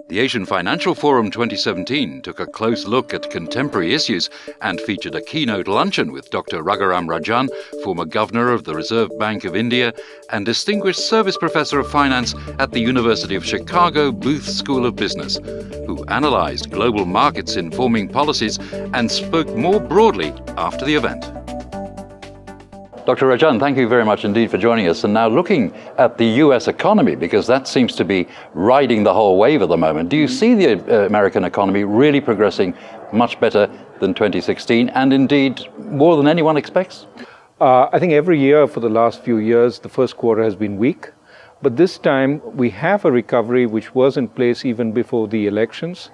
The Asian Financial Forum 2017 took a close look at contemporary issues and featured a keynote luncheon with Dr Raghuram Rajan, former Governor of the Reserve Bank of India and Distinguished Service Professor of Finance at the University of Chicago Booth School of Business, who analysed global markets informing policies and spoke more broadly after the event. Dr. Rajan, thank you very much indeed for joining us. And now looking at the US economy, because that seems to be riding the whole wave at the moment, do you see the American economy really progressing much better than 2016 and indeed more than anyone expects? I think every year for the last few years, the first quarter has been weak. But this time we have a recovery which was in place even before the elections.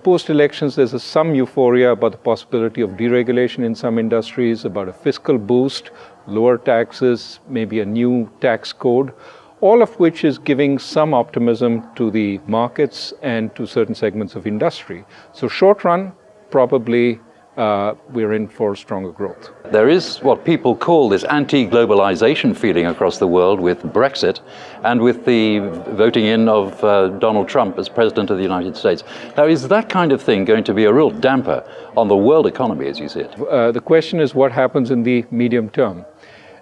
Post-elections, there's some euphoria about the possibility of deregulation in some industries, about a fiscal boost, lower taxes, maybe a new tax code, all of which is giving some optimism to the markets and to certain segments of industry. So short run, probably we're in for stronger growth. There is what people call this anti-globalisation feeling across the world with Brexit and with the voting in of Donald Trump as President of the United States. Now, is that kind of thing going to be a real damper on the world economy as you see it? The question is what happens in the medium term.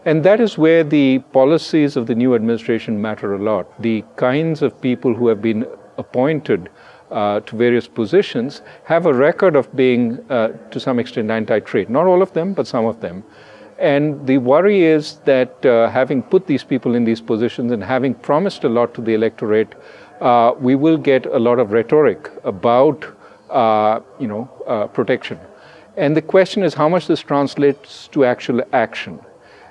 And that is where the policies of the new administration matter a lot. The kinds of people who have been appointed to various positions have a record of being, to some extent, anti-trade. Not all of them, but some of them. And the worry is that having put these people in these positions and having promised a lot to the electorate, we will get a lot of rhetoric about, protection. And the question is how much this translates to actual action.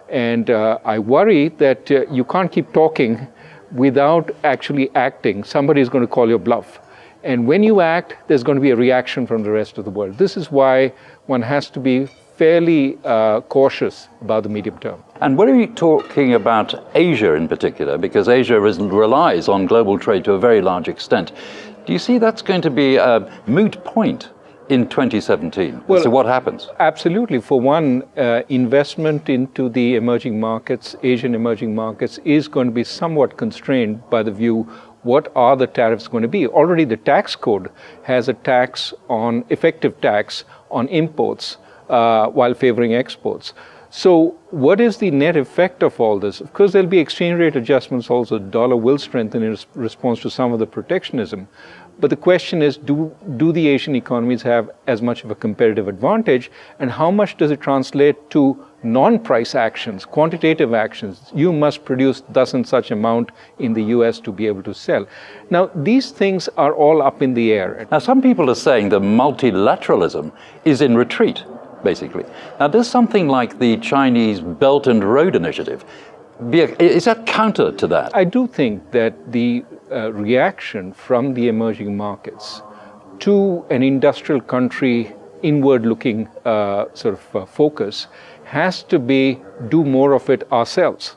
And I worry that you can't keep talking without actually acting. Somebody is going to call your bluff. And when you act, there's going to be a reaction from the rest of the world. This is why one has to be fairly cautious about the medium term. And what are you talking about Asia in particular? Because Asia relies on global trade to a very large extent. Do you see that's going to be a moot point in 2017 as to what happens? Absolutely. For one, investment into the emerging markets, Asian emerging markets, is going to be somewhat constrained by the view, what are the tariffs going to be? Already the tax code has a effective tax on imports while favoring exports. So what is the net effect of all this? Of course, there'll be exchange rate adjustments also. The dollar will strengthen in response to some of the protectionism. But the question is, do the Asian economies have as much of a competitive advantage? And how much does it translate to non-price actions, quantitative actions? You must produce thus and such amount in the US to be able to sell. Now, these things are all up in the air. Now, some people are saying that multilateralism is in retreat, basically. Now, does something like the Chinese Belt and Road Initiative, is that counter to that? I do think that the reaction from the emerging markets to an industrial country inward-looking focus has to be do more of it ourselves.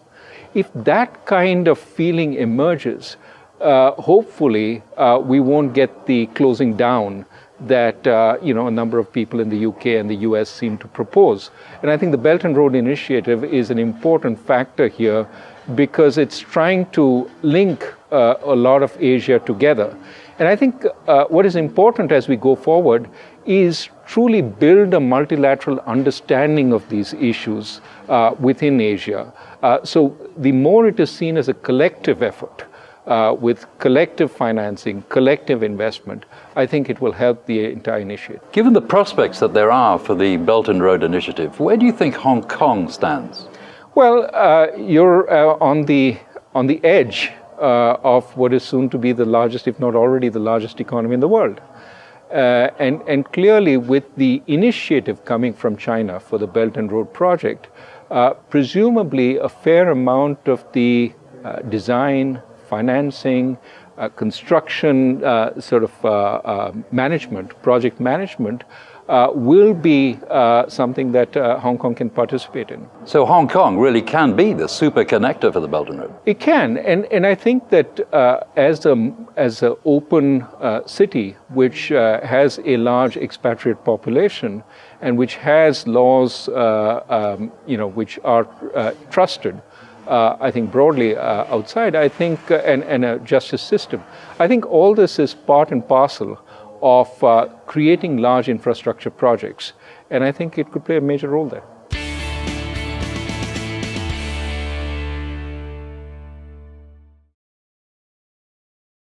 If that kind of feeling emerges, hopefully we won't get the closing down that a number of people in the UK and the US seem to propose. And I think the Belt and Road Initiative is an important factor here because it's trying to link a lot of Asia together. And I think what is important as we go forward is truly build a multilateral understanding of these issues within Asia. So the more it is seen as a collective effort, with collective financing, collective investment, I think it will help the entire initiative. Given the prospects that there are for the Belt and Road Initiative, where do you think Hong Kong stands? Well, you're on the edge of what is soon to be the largest, if not already the largest economy in the world. And clearly with the initiative coming from China for the Belt and Road project, presumably a fair amount of the design, financing, construction management, project management, will be something that Hong Kong can participate in. So Hong Kong really can be the super connector for the Belt and Road? It can, and I think that as an open city which has a large expatriate population and which has laws which are trusted, I think broadly outside, I think, and a justice system. I think all this is part and parcel of creating large infrastructure projects, and I think it could play a major role there.